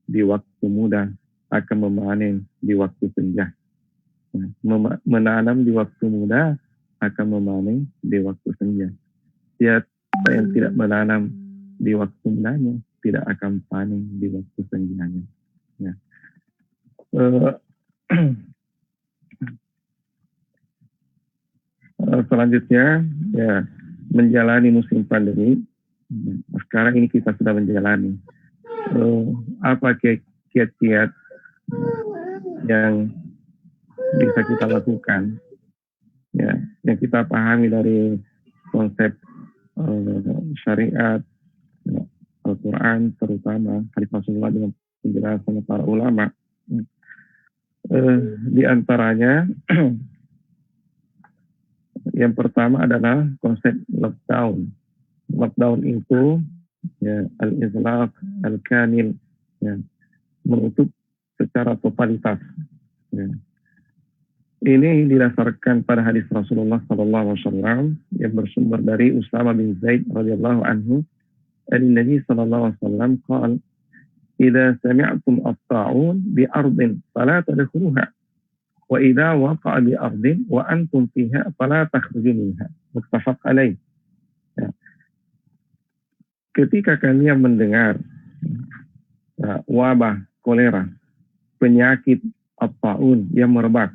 di waktu muda akan memanen di waktu senja. Menanam di waktu muda akan memanen di waktu senja. Siapa yang tidak menanam di waktu mudanya tidak akan panen di waktu senjanya. Ya. Selanjutnya, ya, menjalani musim pandemi. Sekarang ini kita sudah menjalani. Apa kiat-kiat yang bisa kita lakukan? Ya, yang kita pahami dari konsep syariat, ya, Al-Quran, terutama hadis Rasulullah dengan penjelasan para ulama. Di antaranya yang pertama adalah konsep lockdown. Lockdown itu ya, al-izlaq al-kamil, ya, menutup secara totalitas. Ya. Ini didasarkan pada hadis Rasulullah SAW yang bersumber dari Usama bin Zaid radhiyallahu anhu. Nabi sallallahu alaihi wasallam qala idza sami'tum at-ta'un bi ardin fala tadkhuluha wa idza waqa'a bi ardin wa antum fiha fala takhruju minha. Muttafaq alaih. Ya. Ketika kalian mendengar wabah kolera, penyakit at-ta'un yang merebak,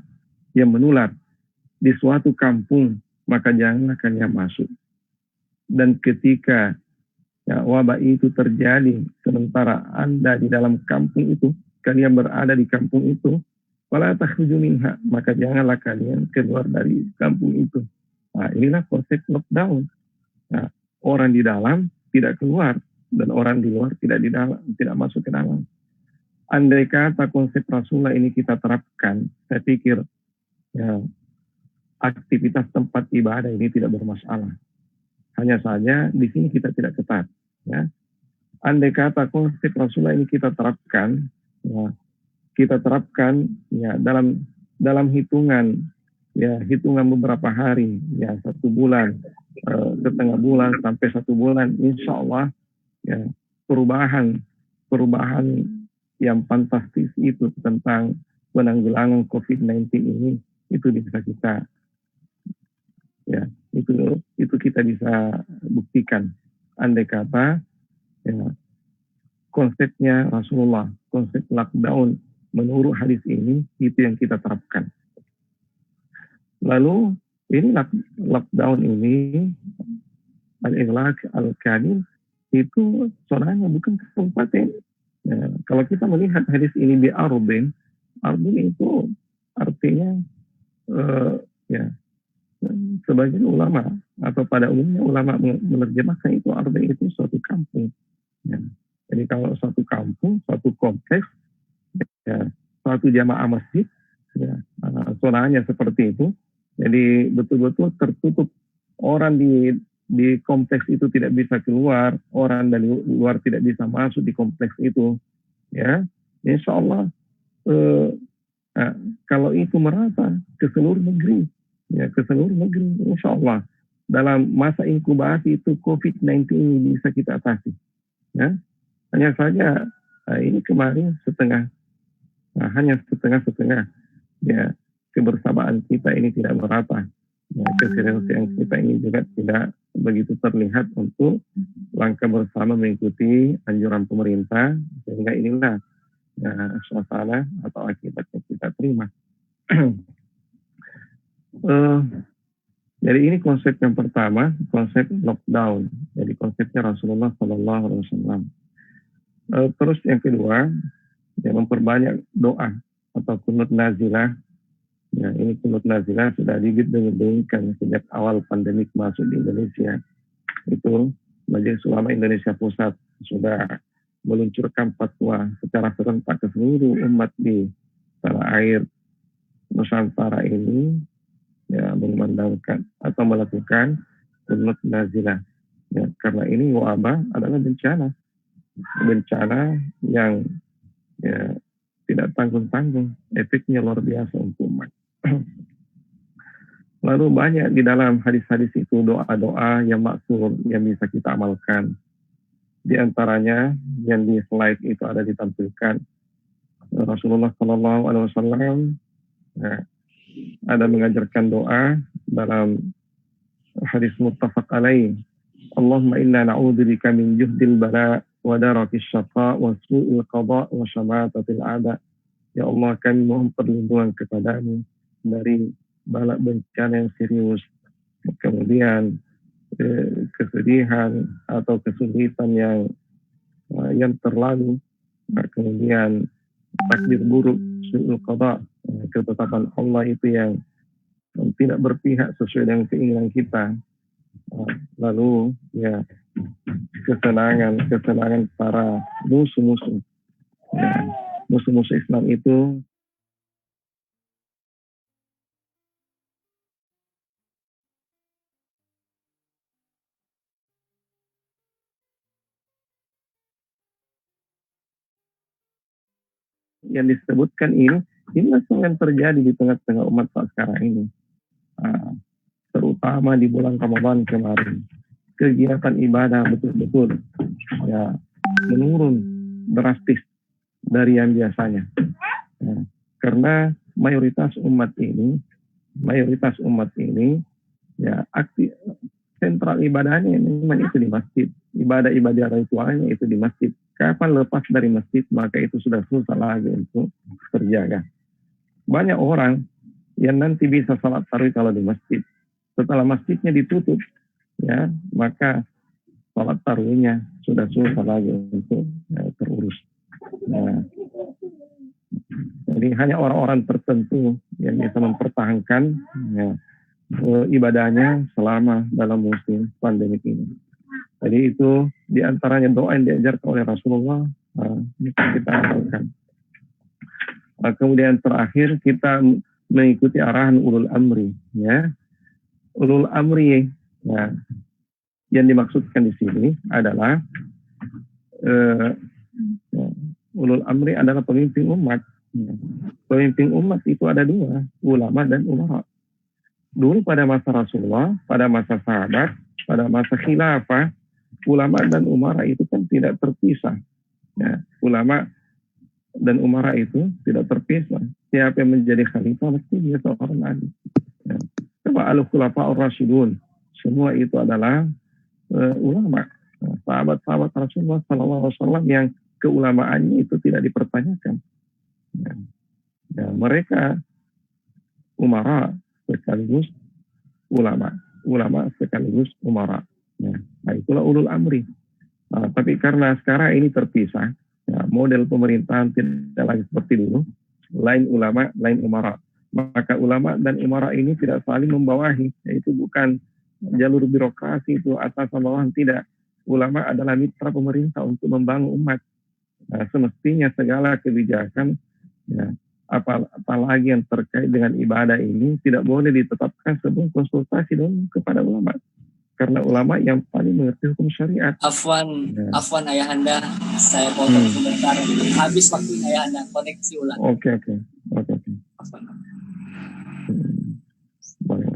yang menular di suatu kampung, maka janganlah kalian masuk. Dan ketika wabah itu terjadi sementara Anda di dalam kampung itu, kalian berada di kampung itu, fala takhruju minha, maka janganlah kalian keluar dari kampung itu. Nah, inilah konsep lockdown. Nah, orang di dalam tidak keluar dan orang di luar tidak masuk ke dalam. Andai kata konsep Rasulullah ini kita terapkan, saya pikir ya, aktivitas tempat ibadah ini tidak bermasalah. Hanya saja di sini kita tidak ketat. Ya. Andai kata konsep Rasulullah ini kita terapkan ya, dalam hitungan beberapa hari, ya 1 bulan, setengah bulan sampai 1 bulan, insya Allah ya, perubahan yang fantastis itu tentang penanggulangan COVID-19 ini itu bisa kita ya itu kita bisa buktikan andai kata ya, konsepnya Rasulullah, konsep lockdown menurut hadis ini itu yang kita terapkan. Lalu ini lockdown ini al-ighlaq al-kamil itu sonanya bukan kabupaten. Ya, kalau kita melihat hadis ini di Arbin itu artinya ya sebagian ulama atau pada umumnya ulama menerjemahkan itu Arbin itu suatu kampung. Ya. Jadi kalau suatu kampung, suatu kompleks, ya, suatu jamaah masjid, ya, sonanya seperti itu. Jadi betul-betul tertutup, orang di kompleks itu tidak bisa keluar, orang dari luar tidak bisa masuk di kompleks itu. Ya, insya Allah kalau itu merata ke seluruh negeri, ya ke seluruh negeri, insya Allah dalam masa inkubasi itu COVID-19 ini bisa kita atasi. Ya, hanya saja ini kemarin hanya setengah, ya kebersamaan kita ini tidak merata. Ya, keseriusan kita ini juga tidak begitu terlihat untuk langkah bersama mengikuti anjuran pemerintah, sehingga inilah ya, suasana atau akibat yang kita terima. Jadi ini konsep yang pertama, konsep lockdown. Jadi konsepnya Rasulullah SAW. Terus yang kedua, ya, memperbanyak doa atau kunut nazilah. Ya, ini kunut nazilah sudah didengungkan sejak awal pandemik masuk di Indonesia. Itu Majelis Ulama Indonesia Pusat sudah meluncurkan fatwa secara serentak ke seluruh umat di tanah air Nusantara ini, ya, mengumandangkan atau melakukan kunut nazilah. Ya, karena ini wabah adalah bencana yang ya, tidak tanggung-tanggung, efeknya luar biasa untuk umat. Lalu banyak di dalam hadis-hadis itu doa-doa yang maksur yang bisa kita amalkan. Di antaranya yang di slide itu ada ditampilkan Rasulullah Shallallahu Alaihi Wasallam ada mengajarkan doa dalam hadis muttafaq alaih. Allahumma inna na'udzubika min juhdil bala wa darakis syaqa wa su'il qada wa syamatatil a'da. Ya Allah, kami mohon perlindungan kepadamu dari bala bencana yang serius, kemudian kesedihan atau kesulitan yang terlalu, kemudian takdir buruk, su'il qada, ketetapan Allah itu yang tidak berpihak sesuai dengan keinginan kita, lalu ya kesenangan para musuh-musuh, musuh-musuh Islam itu yang disebutkan inilah yang terjadi di tengah-tengah umat saat sekarang ini, terutama di bulan Ramadan kemarin. Kegiatan ibadah betul-betul ya menurun drastis dari yang biasanya, karena mayoritas umat ini ya aktif, sentral ibadahnya memang itu di masjid, ibadah ritualnya itu di masjid. Kapan lepas dari masjid, maka itu sudah susah lagi untuk terjaga. Banyak orang yang nanti bisa salat tarawih kalau di masjid. Setelah masjidnya ditutup, ya maka salat tarawihnya sudah susah lagi untuk terurus. Nah, jadi hanya orang-orang tertentu yang bisa mempertahankan ibadahnya selama dalam musim pandemik ini. Jadi itu diantaranya doa yang diajarkan oleh Rasulullah, kita amalkan. Kemudian terakhir kita mengikuti arahan ulul amri, ya. Ulul amri ya, yang dimaksudkan di sini adalah ulul amri adalah pemimpin umat. Pemimpin umat itu ada dua, ulama dan umara. Dulu pada masa Rasulullah, pada masa sahabat, pada masa khilafah, ulama dan umara itu kan tidak terpisah. Ya, ulama dan umara itu tidak terpisah. Siapa yang menjadi khalifah mesti dia seorang nabi. Ya. Coba al-khulafa'ur rasyidun, semua itu adalah ulama. Sahabat-sahabat Rasulullah SAW yang keulamaannya itu tidak dipertanyakan. Ya. Ya, mereka umara sekaligus ulama sekaligus umara. Ya, nah itulah ulul amri. Tapi karena sekarang ini terpisah, ya, model pemerintahan tidak lagi seperti dulu, lain ulama, lain umara. Maka ulama dan umara ini tidak saling membawahi, yaitu bukan jalur birokrasi itu atas bawahan, tidak. Ulama adalah mitra pemerintah untuk membangun umat. Nah, semestinya segala kebijakan, ya, apalagi yang terkait dengan ibadah ini tidak boleh ditetapkan sebelum konsultasi dulu kepada ulama. Karena ulama yang paling mengerti hukum syariat. Afwan ayahanda, saya potong sebentar. Habis waktu ayahanda, koneksi ulang. Oke. Afwan. Boleh.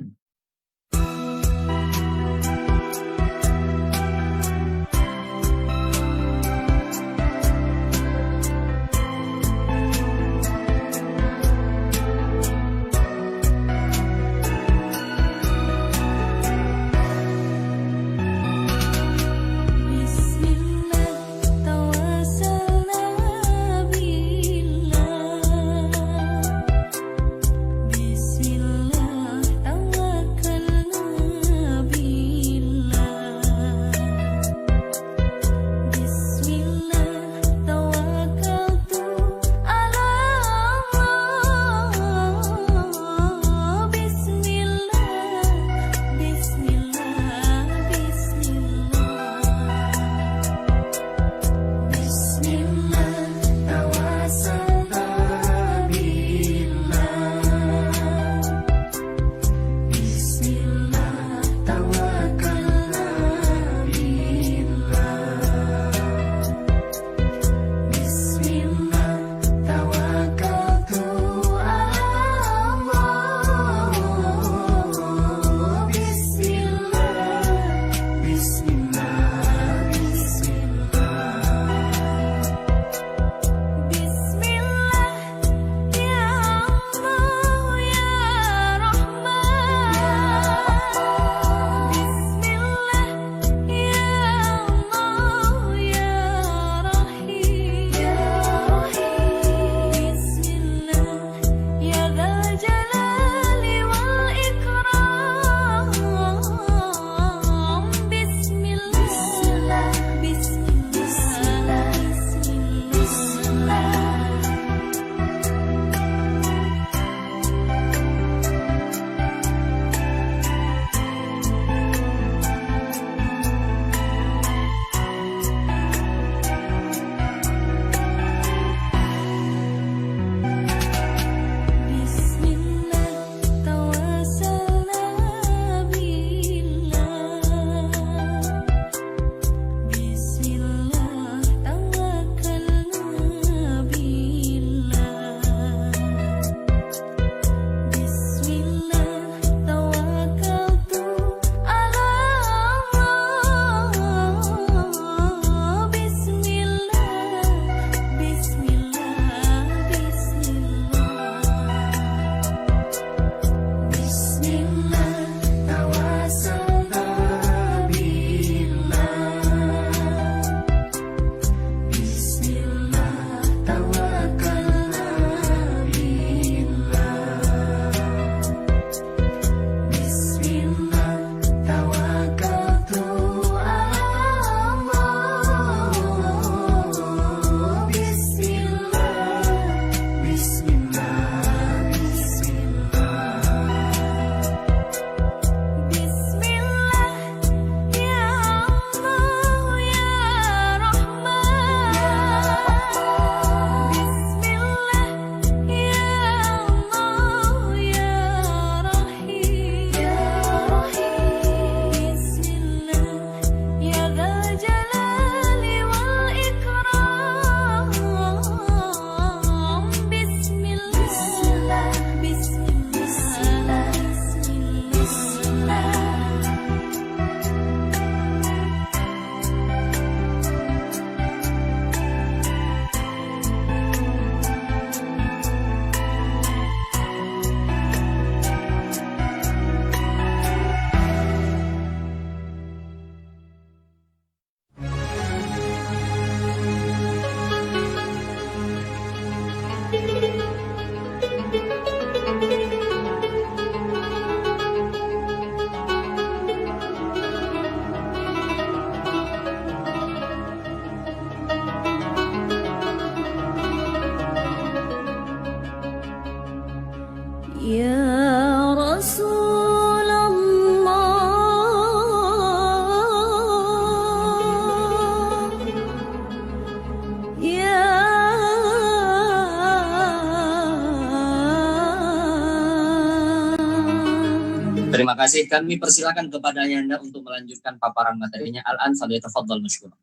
Terima kasih. Kami persilakan kepada Ayahanda untuk melanjutkan paparan materinya. Al-an falyatafaddal masykur.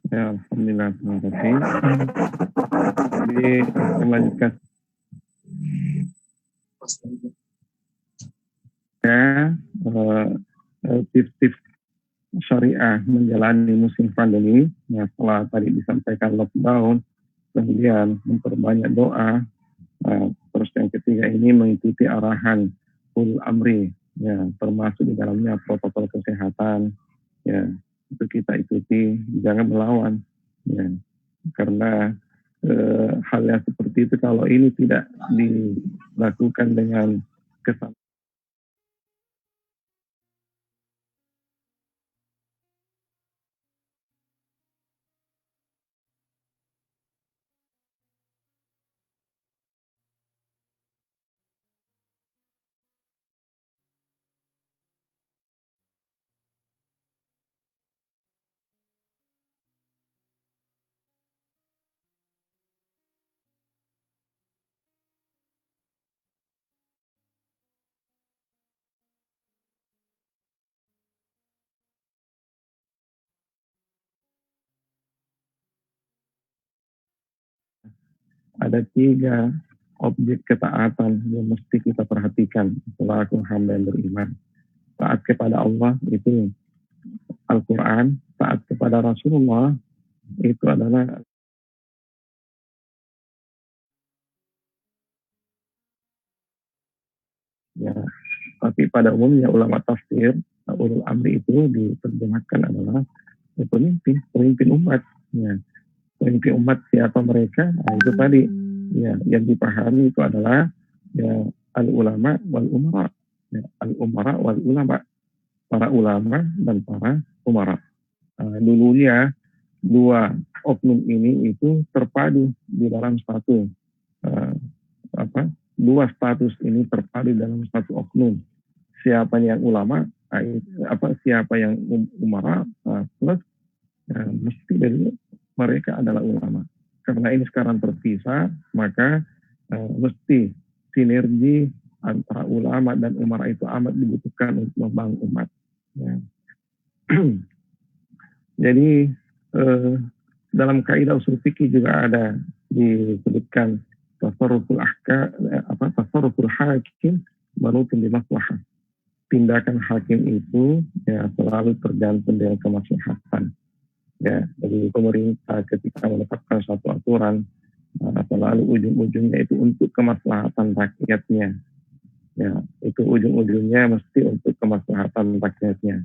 Ya, alhamdulillah, terima kasih. Jadi melanjutkan tips-tips syariah menjalani musim pandemi. Ya, setelah tadi disampaikan lockdown, kemudian memperbanyak doa. Terus yang ketiga ini mengikuti arahan ulul amri, ya, termasuk di dalamnya protokol kesehatan. Ya, itu kita ikuti, jangan melawan. Ya, karena hal yang seperti itu kalau ini tidak dilakukan dengan kesadaran, ada 3 objek ketaatan yang mesti kita perhatikan selaku hamba yang beriman. Taat kepada Allah itu Al-Quran, taat kepada Rasulullah itu adalah, ya, tapi pada umumnya ulama tafsir ulul amri itu diterjemahkan adalah pemimpin umat. Ya, pemimpin umat siapa mereka? Nah, itu tadi, ya, yang dipahami itu adalah, ya, al ulama wal umara, ya, al umara wal ulama, para ulama dan para umara. Dulunya 2 oknum ini itu terpadu di dalam satu, 2 status ini terpadu dalam satu oknum. Siapa yang ulama, siapa yang umara, plus mesti dari mereka adalah ulama. Karena ini sekarang terpisah, maka mesti sinergi antara ulama dan umara itu amat dibutuhkan untuk membangun umat. Ya. Jadi dalam kaidah usul fikih juga ada disebutkan tasarruful hakim manutun bi maslahah. Tindakan hakim itu, ya, selalu tergantung dengan kemaslahatan. Ya, jadi pemerintah ketika menetapkan suatu aturan selalu ujung-ujungnya itu untuk kemaslahatan rakyatnya. Ya, itu ujung-ujungnya mesti untuk kemaslahatan rakyatnya.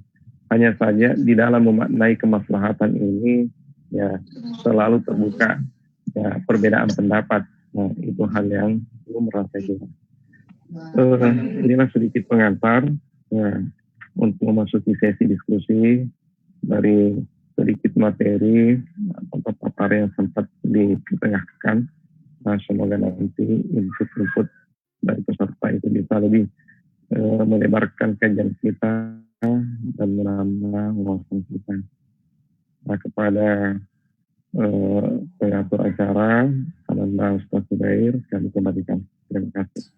Hanya saja di dalam memaknai kemaslahatan ini, ya, selalu terbuka, ya, perbedaan pendapat. Nah, itu hal yang belum merasa juga. Inilah sedikit pengantar, ya, untuk memasuki sesi diskusi dari sedikit materi atau paparan yang sempat ditengahkan. Nah, semoga nanti input-input dari peserta itu bisa lebih melebarkan kajian kita dan menambah wawasan kita. Nah, kepada pengatur acara, Ananda Ustaz Zubair, kami kembalikan. Terima kasih.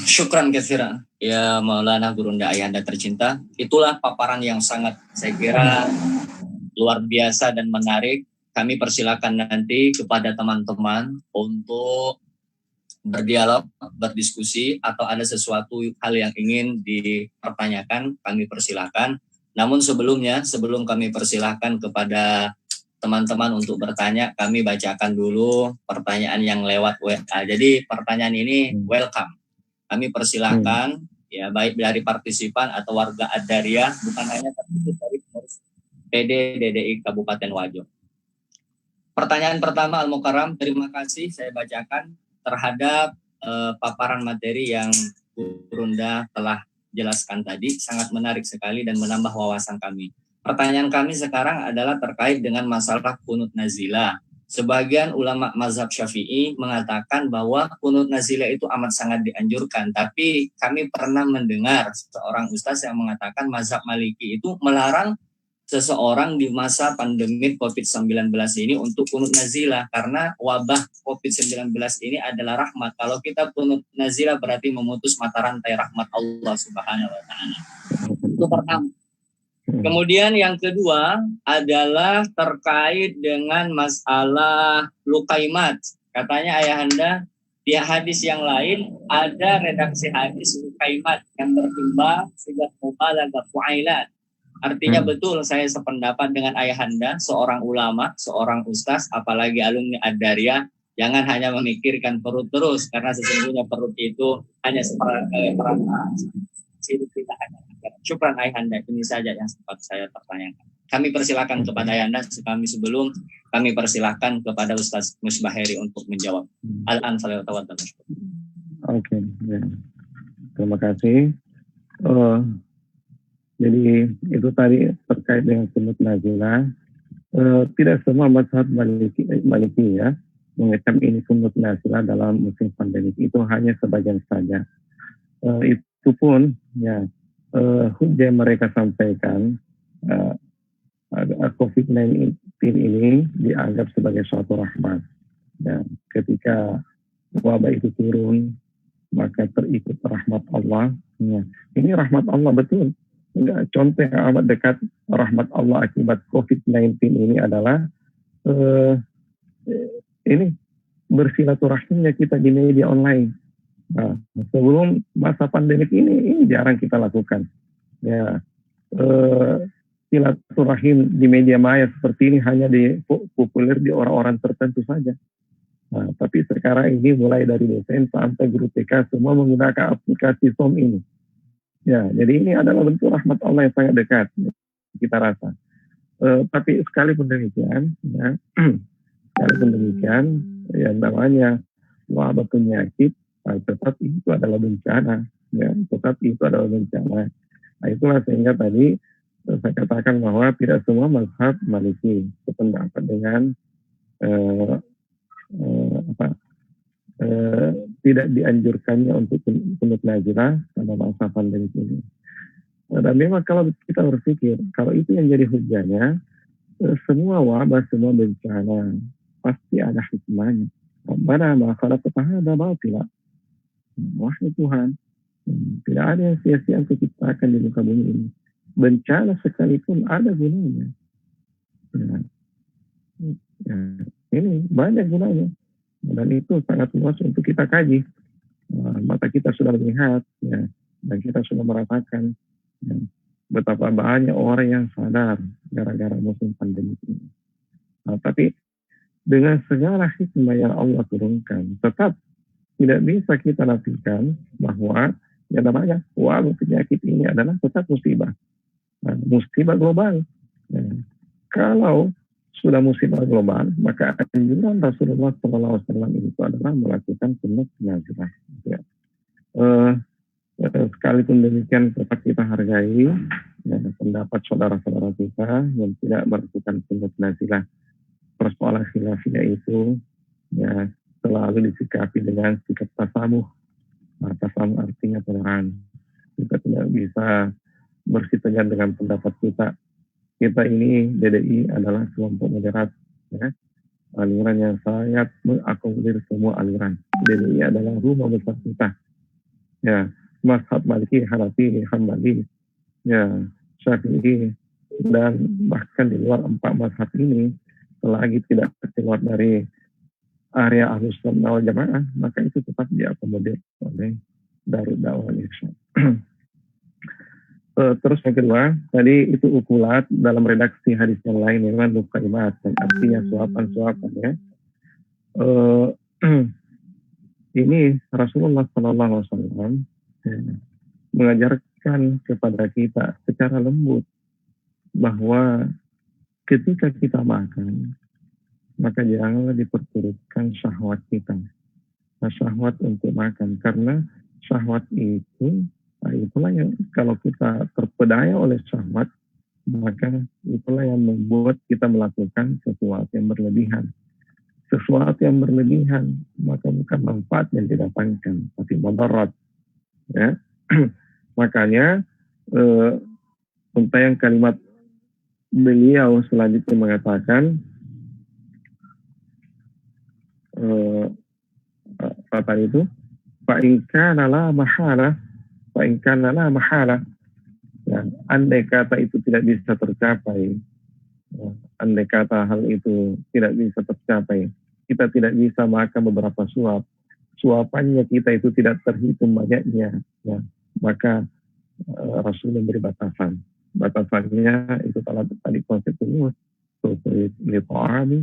Syukran katsiran ya Maulana Gurunda Ayahanda tercinta. Itulah paparan yang sangat saya kira luar biasa dan menarik. Kami persilakan nanti kepada teman-teman untuk berdialog, berdiskusi, atau ada sesuatu hal yang ingin dipertanyakan, kami persilakan. Namun sebelumnya, sebelum kami persilakan kepada teman-teman untuk bertanya, kami bacakan dulu pertanyaan yang lewat WA. Jadi pertanyaan ini welcome. Kami persilakan, ya, baik dari partisipan atau warga Ad-Dariyah, bukan hanya terkhusus dari pengurus PD DDI Kabupaten Wajo. Pertanyaan pertama, Al-Mukarram, terima kasih saya bacakan terhadap paparan materi yang Gurunda telah jelaskan tadi, sangat menarik sekali dan menambah wawasan kami. Pertanyaan kami sekarang adalah terkait dengan masalah kunut nazilah. Sebagian ulama mazhab Syafi'i mengatakan bahwa kunut nazilah itu amat sangat dianjurkan, tapi kami pernah mendengar seorang ustaz yang mengatakan mazhab Maliki itu melarang seseorang di masa pandemi COVID-19 ini untuk kunut nazilah, karena wabah COVID-19 ini adalah rahmat. Kalau kita kunut nazilah berarti memutus mata rantai rahmat Allah Subhanahu wa taala. Itu pertama. Kemudian yang kedua adalah terkait dengan masalah lukaimat. Katanya ayahanda di hadis yang lain ada redaksi hadis lukaimat yang bertimbang sudah mubalaghah fuailat. Artinya betul saya sependapat dengan ayahanda, seorang ulama, seorang ustaz, apalagi alumni Ad-Dariyah, jangan hanya memikirkan perut terus, karena sesungguhnya perut itu hanya perantara. Hidup kita hanya. Syukran ayahanda, ini saja yang sempat saya pertanyakan. Kami persilakan kepada ayahanda, sebelum kami persilakan kepada Ustaz Musbaheri untuk menjawab. Al-Anfal Tawaddan. Oke, ya. Terima kasih. Jadi itu tadi terkait dengan kunut nazilah. Tidak semua mazhab Maliki ya mengecam ini kunut nazilah dalam musim pandemi. Itu hanya sebagian saja. Itu pun ya hujah mereka sampaikan COVID-19 ini dianggap sebagai suatu rahmat. Ya, ketika wabah itu turun, maka terikut rahmat Allah. Ya, ini rahmat Allah betul. Contoh yang amat dekat rahmat Allah akibat COVID-19 ini adalah ini bersilaturahimnya kita di media online. Nah, sebelum masa pandemik ini jarang kita lakukan. Ya, silaturahim di media maya seperti ini hanya populer di orang-orang tertentu saja. Nah, tapi sekarang ini mulai dari dosen sampai guru TK semua menggunakan aplikasi Zoom ini. Ya, jadi ini adalah bentuk rahmat Allah yang sangat dekat kita rasa. Tapi sekalipun demikian, ya, yang namanya wabah penyakit, tetap itu adalah bencana. Ya, tetap itu adalah bencana. Nah, itulah sehingga tadi saya katakan bahwa tidak semua mazhab Maliki sependapat dengan tidak dianjurkannya untuk kunut nazilah pada masa pandemi ini. Dan memang kalau kita berpikir, kalau itu yang jadi hujahnya, semua wabah, semua bencana, pasti ada hikmahnya. Rabbana ma khalaqta hadza batila. Wahai Tuhan, tidak ada yang sia-sia yang diciptakan di muka bumi ini. Bencana sekalipun ada gunanya. Ya, ini banyak gunanya. Dan itu sangat luas untuk kita kaji. Mata kita sudah melihat, ya, dan kita sudah merasakan ya, betapa banyak orang yang sadar gara-gara musim pandemi ini. Nah, tapi dengan segala hikmah yang Allah turunkan, tetap tidak bisa kita nafikan bahwa yang namanya wabah penyakit ini adalah tetap musibah. Nah, musibah global. Ya. Kalau sudah musibah global, maka anjuran Rasulullah SAW itu adalah melakukan kunut nazilah. Ya. Sekalipun demikian tetap kita hargai ya, pendapat saudara-saudara kita yang tidak melakukan kunut nazilah. Persoalan khilafiyah itu ya selalu disikapi dengan sikap tasamuh. Tasamuh artinya toleran. Kita tidak bisa bersitegang dengan pendapat kita. Kita ini DDI adalah kelompok moderat, ya. Aliran yang sangat mengakomodir semua aliran. DDI adalah rumah besar kita. Ya, mazhab Maliki, Hanafi, Hambali, ya, Syafi'i, dan bahkan di luar 4 mazhab ini, selagi tidak keluar dari area Ahlus Sunnah wal Jamaah, maka itu tetap diakomodir oleh Darud Da'wah Islam. Terus yang kedua, tadi itu ukulat dalam redaksi hadis yang lain memang lukaimat, artinya suapan-suapan ya. Ini Rasulullah SAW mengajarkan kepada kita secara lembut bahwa ketika kita makan, maka janganlah diperturutkan syahwat kita. Syahwat untuk makan, karena syahwat itu itulah yang kalau kita terpedaya oleh syahwat, maka itulah yang membuat kita melakukan sesuatu yang berlebihan. Sesuatu yang berlebihan, maka bukan manfaat yang didapatkan, tapi mudarat. Ya. Makanya untayan kalimat beliau selanjutnya mengatakan apa itu? Fa'inkan la mahala, fa'inkan la mahala. Ya, andai kata itu tidak bisa tercapai, ya, andai kata hal itu tidak bisa tercapai, kita tidak bisa makan beberapa suap, suapannya kita itu tidak terhitung banyaknya, ya, maka Rasul memberi batasan. Batasannya itu kalau tadi konsep ini, li ta'ami,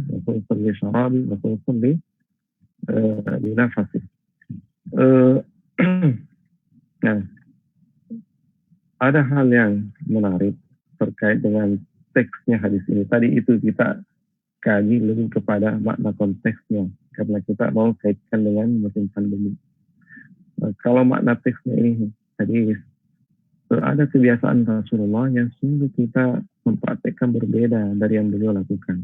li syarabi, li nafasi. Nah, ada hal yang menarik terkait dengan teksnya hadis ini. Tadi itu kita kaji lebih kepada makna konteksnya, karena kita mau kaitkan dengan musim pandemi. Kalau makna teksnya ini hadis, ada kebiasaan Rasulullah yang sungguh kita mempraktekkan berbeda dari yang beliau lakukan.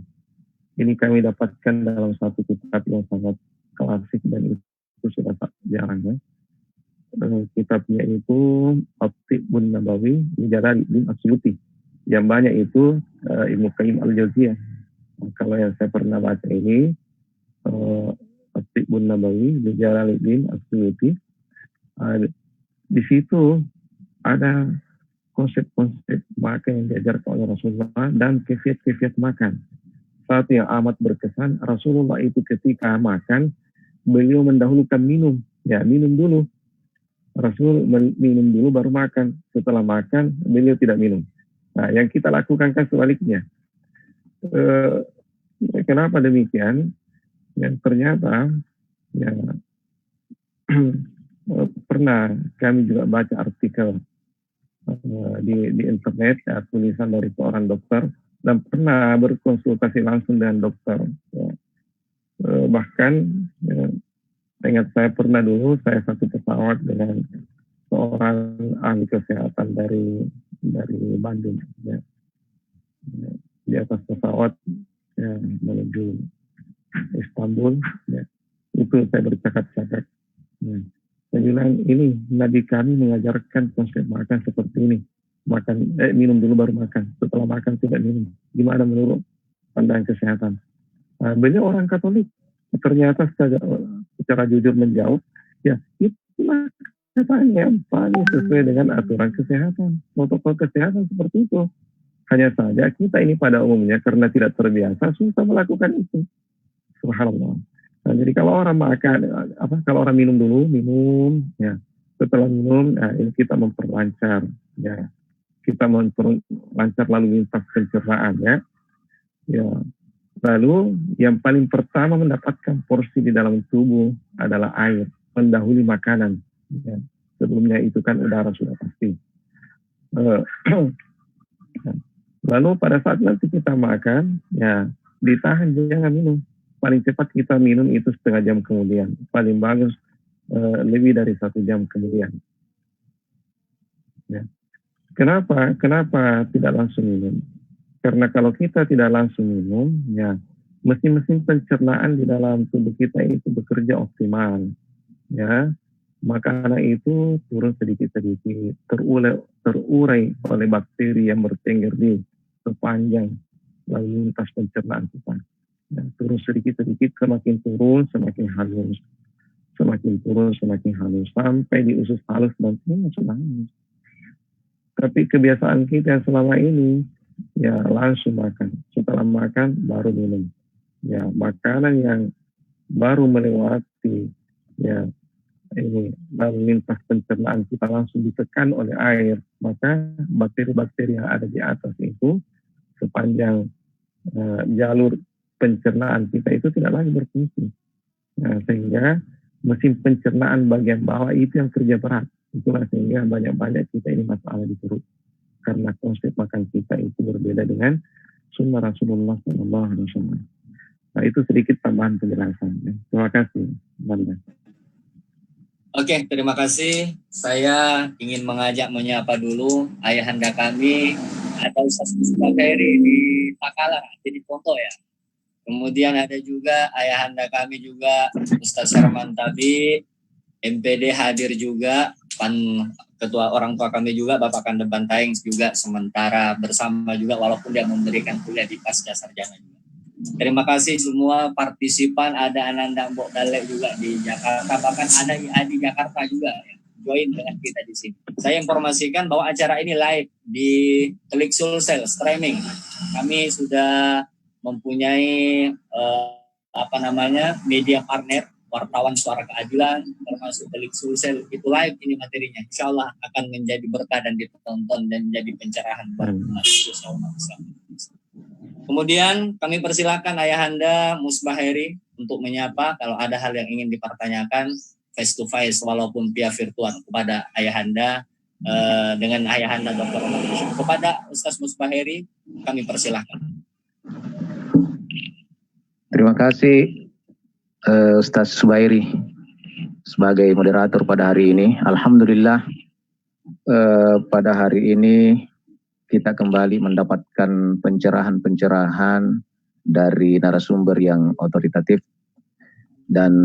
Ini kami dapatkan dalam satu kitab yang sangat klasik dan itu sudah jarang, ya. Kitabnya itu At-Tibbun Nabawi Jalaladdin As-Suyuti. Yang banyak itu Ibnu Qayyim Al-Jauziyah. Kalau yang saya pernah baca ini At-Tibbun Nabawi Jalaladdin As-Suyuti. Di situ ada konsep-konsep makan yang diajarkan oleh Rasulullah dan kefiat-kefiat makan. Satu yang amat berkesan, Rasulullah itu ketika makan beliau mendahulukan minum. Ya, minum dulu. Rasul minum dulu baru makan. Setelah makan, beliau tidak minum. Nah, yang kita lakukan kan sebaliknya. Kenapa demikian? Yang ternyata, ya, pernah kami juga baca artikel di internet, ya, tulisan dari seorang dokter, dan pernah berkonsultasi langsung dengan dokter. Ya. Bahkan, ya, ingat saya pernah dulu saya satu pesawat dengan seorang ahli kesehatan dari Bandung, ya. Di atas pesawat, ya, menuju Istanbul, ya. Itu saya bercakap-cakap. Ya. Saya bilang ini Nabi kami mengajarkan konsep makan seperti ini, minum dulu baru makan, setelah makan tidak minum. Gimana menurut pandangan kesehatan? Beliau orang Katolik. Ternyata secara jujur menjawab, ya itulah katanya paling sesuai dengan aturan kesehatan, protokol kesehatan seperti itu. Hanya saja kita ini pada umumnya karena tidak terbiasa susah melakukan itu. Subhanallah. Nah, jadi kalau orang makan, kalau orang minum dulu, ya. Setelah minum, nah, ini kita memperlancar, ya. Kita memperlancar lalu lintas pencernaan, ya. Ya. Lalu yang paling pertama mendapatkan porsi di dalam tubuh adalah air, mendahului makanan. Ya. Sebelumnya itu kan udara sudah pasti. Lalu pada saat nanti kita makan, ya ditahan jangan minum. Paling cepat kita minum itu setengah jam kemudian. Paling bagus lebih dari 1 jam kemudian. Ya. Kenapa tidak langsung minum? Karena kalau kita tidak langsung minum, ya mesin-mesin pencernaan di dalam tubuh kita itu bekerja optimal, ya. Makanan itu turun sedikit-sedikit, terurai oleh bakteri yang bertengger di sepanjang lalu lintas pencernaan kita. Ya, turun sedikit-sedikit, semakin turun semakin halus, semakin turun semakin halus, sampai di usus halus dan sudah halus. Tapi kebiasaan kita yang selama ini, ya langsung makan. Setelah makan baru minum. Ya, makanan yang baru melewati, ya ini lalu lintas pencernaan kita langsung ditekan oleh air, maka bakteri-bakteri yang ada di atas itu sepanjang jalur pencernaan kita itu tidak lagi berfungsi. Nah, sehingga mesin pencernaan bagian bawah itu yang kerja berat. Itulah sehingga banyak-banyak kita ini masalah di perut. Karena konsep makan kita itu berbeda dengan sunnah Rasulullah SAW. Nah, itu sedikit tambahan penjelasan. Terima kasih, Banda. Oke, terima kasih. Saya ingin mengajak menyapa dulu ayahanda kami atau Ustaz Bakari di Takalar, jadi contoh ya. Kemudian ada juga ayahanda kami juga Ustaz Syarman Tabi MPD hadir juga, ketua orang tua kami juga, Bapak Kanda Bantaeng juga sementara bersama juga walaupun dia memberikan kuliah di pasca sarjana juga. Terima kasih semua partisipan, ada Ananda Mbok Dalek juga di Jakarta, bahkan ada di Jakarta juga ya, join dengan kita di sini. Saya informasikan bahwa acara ini live di Klik Sulsel streaming. Kami sudah mempunyai media partner, wartawan Suara Keadilan, termasuk Klik Sulsel, itu live ini materinya. Insya Allah akan menjadi berkah dan ditonton dan menjadi pencerahan buat umat Islam. Kemudian kami persilakan Ayahanda Musbaheri untuk menyapa kalau ada hal yang ingin dipertanyakan face to face walaupun via virtual kepada Ayahanda dengan Ayahanda Dr. Omar. Kepada Ustaz Musbaheri kami persilakan. Terima kasih Ustaz Subairi sebagai moderator pada hari ini. Alhamdulillah pada hari ini kita kembali mendapatkan pencerahan-pencerahan dari narasumber yang otoritatif dan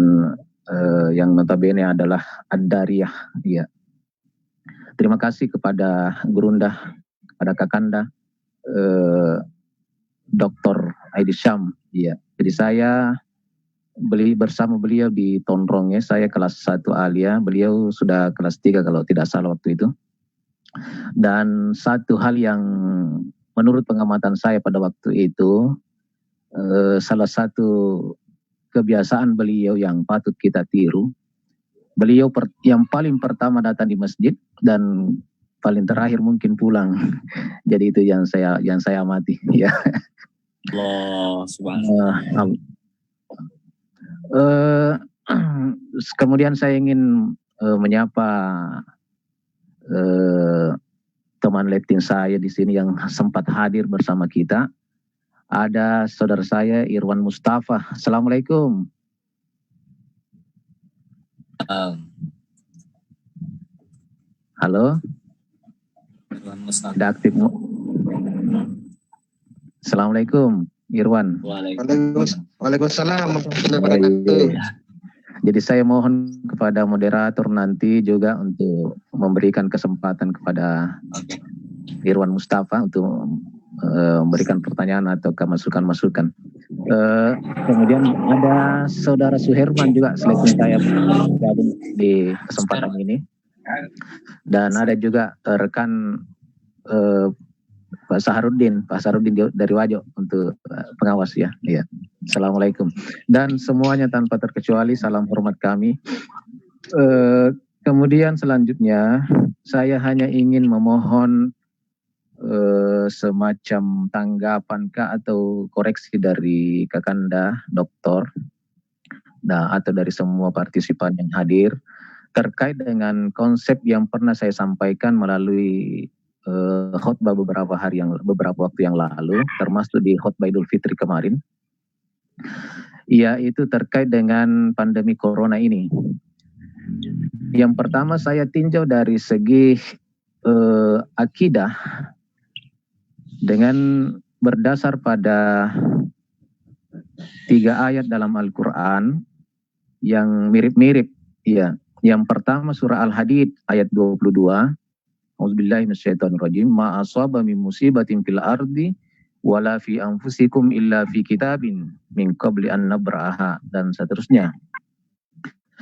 yang notabene adalah Ad-Dariyah. Ya. Terima kasih kepada Gurunda, kepada Kakanda, Dr. Aidi Syam. Ya. Jadi saya bersama beliau di Tonrongnya, saya kelas 1 Alia, beliau sudah kelas 3 kalau tidak salah waktu itu. Dan satu hal yang menurut pengamatan saya pada waktu itu, salah satu kebiasaan beliau yang patut kita tiru, beliau yang paling pertama datang di masjid dan paling terakhir mungkin pulang. Jadi itu yang saya amati. Ya. Allah subhanallah. Kemudian saya ingin menyapa teman letting saya di sini yang sempat hadir bersama kita. Ada saudara saya Irwan Mustafa. Assalamualaikum. Halo. Irwan Mustafa. Ada aktif. Assalamualaikum Irwan. Waalaikumsalam warahmatullahi wabarakatuh. Jadi saya mohon kepada moderator nanti juga untuk memberikan kesempatan kepada Irwan Mustafa untuk memberikan pertanyaan atau masukan-masukan. Kemudian ada saudara Suherman juga seleksi saya bergabung di kesempatan ini. Dan ada juga rekan Pak Saharudin dari Wajo untuk pengawas ya. Iya. Assalamualaikum. Dan semuanya tanpa terkecuali salam hormat kami. Kemudian selanjutnya saya hanya ingin memohon semacam tanggapan atau koreksi dari Kakanda Doktor atau dari semua partisipan yang hadir terkait dengan konsep yang pernah saya sampaikan melalui khutbah beberapa waktu yang lalu, termasuk di khutbah Idul Fitri kemarin, yaitu terkait dengan pandemi corona ini. Yang pertama saya tinjau dari segi akidah dengan berdasar pada 3 ayat dalam Al-Quran yang mirip-mirip. Ya. Yang pertama surah Al-Hadid ayat 22. Auzubillahi minasyaitonirrajim. Ma asaba min musibatin fil ardi wala fi anfusikum illa fi kitabin min qabli an nabra'aha, dan seterusnya.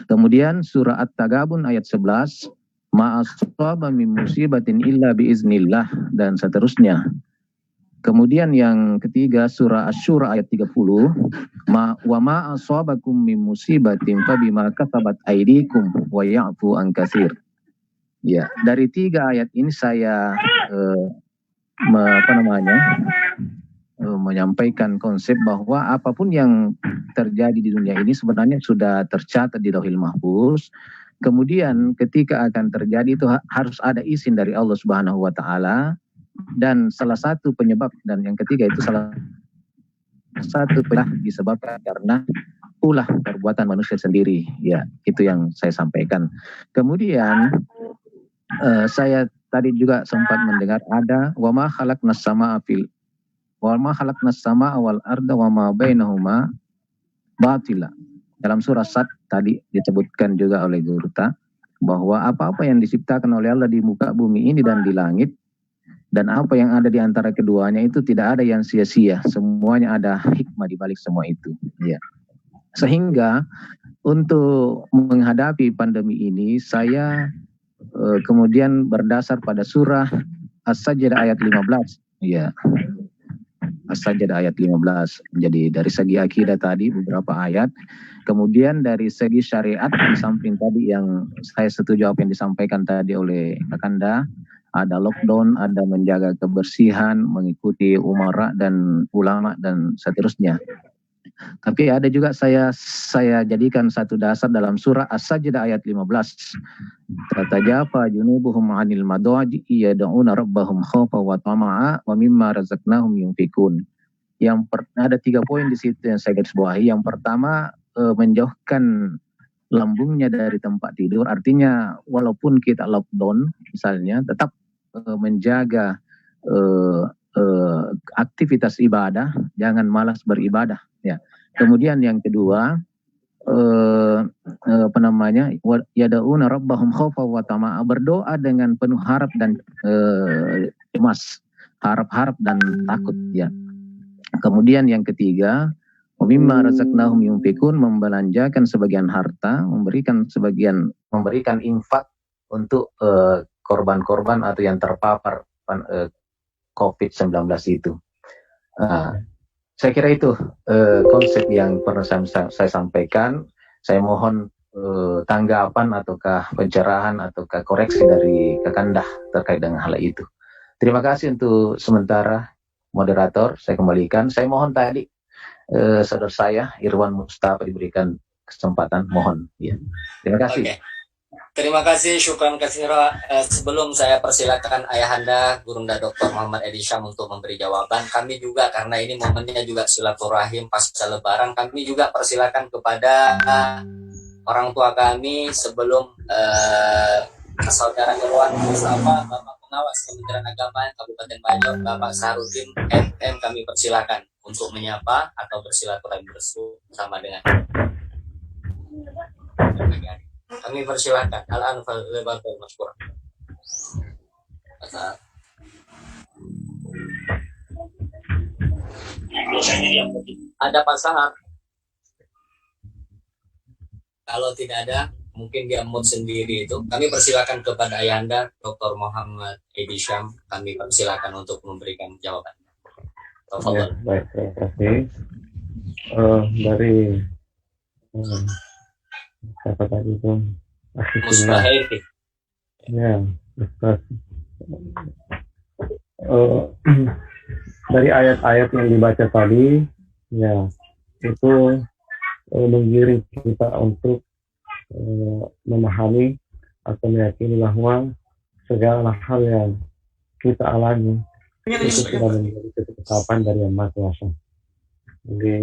Kemudian surah At-Tagabun ayat 11. Ma asaba min musibatin illa biiznillah, dan seterusnya. Kemudian yang ketiga surah Asy-Syura ayat 30. Wa ma asabakum min musibatin fabima kasabat aydikum wa ya'fu an katsir. Ya, dari 3 ayat ini saya menyampaikan konsep bahwa apapun yang terjadi di dunia ini sebenarnya sudah tercatat di Lauhil Mahfuz. Kemudian ketika akan terjadi itu harus ada izin dari Allah Subhanahu wa taala, dan salah satu penyebab, dan yang ketiga itu salah satu penyebab disebabkan karena ulah perbuatan manusia sendiri. Ya, itu yang saya sampaikan. Kemudian saya tadi juga sempat mendengar ada wa ma khalaqnas samaa wal arda wa ma bainahuma batila. Dalam surah Sad tadi disebutkan juga oleh Guru Ta. bahwa apa-apa yang diciptakan oleh Allah di muka bumi ini dan di langit, dan apa yang ada di antara keduanya itu tidak ada yang sia-sia. Semuanya ada hikmah di balik semua itu. Ya. Sehingga untuk menghadapi pandemi ini, saya kemudian berdasar pada surah As-Sajdah ayat 15. Ya. As-Sajdah ayat 15. Jadi dari segi akidah tadi beberapa ayat. Kemudian dari segi syariat, di samping tadi yang saya setuju apa yang disampaikan tadi oleh Kakanda, ada lockdown, ada menjaga kebersihan, mengikuti umara dan ulama dan seterusnya. Tapi ada juga saya jadikan satu dasar dalam surah As-Sajdah ayat 15. Tatajafa junubuhum 'anil madaji yad'una rabbahum khaufa wa tama'a wa mimma razaqnahum yunfikun. Ada 3 poin di situ yang saya garis bawahi. Yang pertama, menjauhkan lambungnya dari tempat tidur, artinya walaupun kita lockdown misalnya, tetap menjaga aktivitas ibadah, jangan malas beribadah. Ya. Kemudian yang kedua, yada'una rabbahum khaufa wa tama'a, berdoa dengan penuh harap dan cemas, harap-harap dan takut. Ya. Kemudian yang ketiga, mimma razaqnahum yunfikun, membelanjakan sebagian harta, memberikan infak untuk korban-korban atau yang terpapar COVID-19 itu. Saya kira itu konsep yang pernah saya sampaikan. Saya mohon tanggapan ataukah pencerahan ataukah koreksi dari Kakanda terkait dengan hal itu. Terima kasih untuk sementara moderator. Saya kembalikan. Saya mohon tadi saudara saya Irwan Mustafa diberikan kesempatan, mohon. Ya. Terima kasih. Okay. Terima kasih, syukran katsira. Sebelum saya persilakan Ayahanda Gurunda Dr. Muhammad Edi Syam untuk memberi jawaban, kami juga karena ini momennya juga silaturahim pasca Lebaran, kami juga persilakan kepada orang tua kami sebelum saudara Irwan Mustafa, Bapak Pengawas Kementerian Agama Kabupaten Banjar, Bapak Saharudin MM, kami persilakan untuk menyapa atau bersilaturahim bersama dengan kami persilakan. Al-Anfal lebatul masykur. Ada Pak Sahar? Kalau tidak ada, mungkin dia mood sendiri itu. Kami persilakan kepada Ayahanda Dr. Muhammad Edi Syam. Kami persilakan untuk memberikan jawaban. Ya, baik, terima kasih. Dari siapa tadi itu? Mustahil. Ya, Ustaz. Dari ayat-ayat yang dibaca tadi, ya, itu menggiring kita untuk memahami atau meyakini bahwa segala hal yang kita alami itu sudah menjadi ketetapan dari Yang Maha Kuasa. Jadi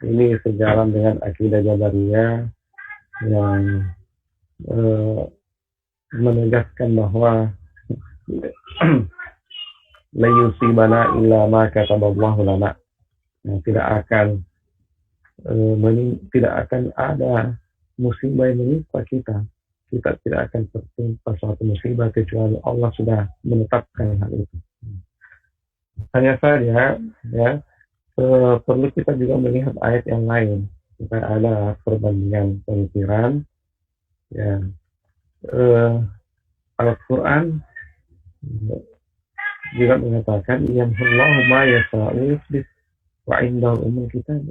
ini sejalan dengan akidah Jabariyah yang menegaskan bahwa la yusibana illa ma kataballahu lana. Tidak akan ada musibah yang menimpa kita. Kita tidak akan tertimpa suatu musibah kecuali Allah sudah menetapkan hal itu. Hanya saja, ya, perlu kita juga melihat ayat yang lain supaya ada perbandingan pemikiran. Ya, Al-Quran juga mengatakan yamhullahu ma yasha'u wa indahu ummul kitab.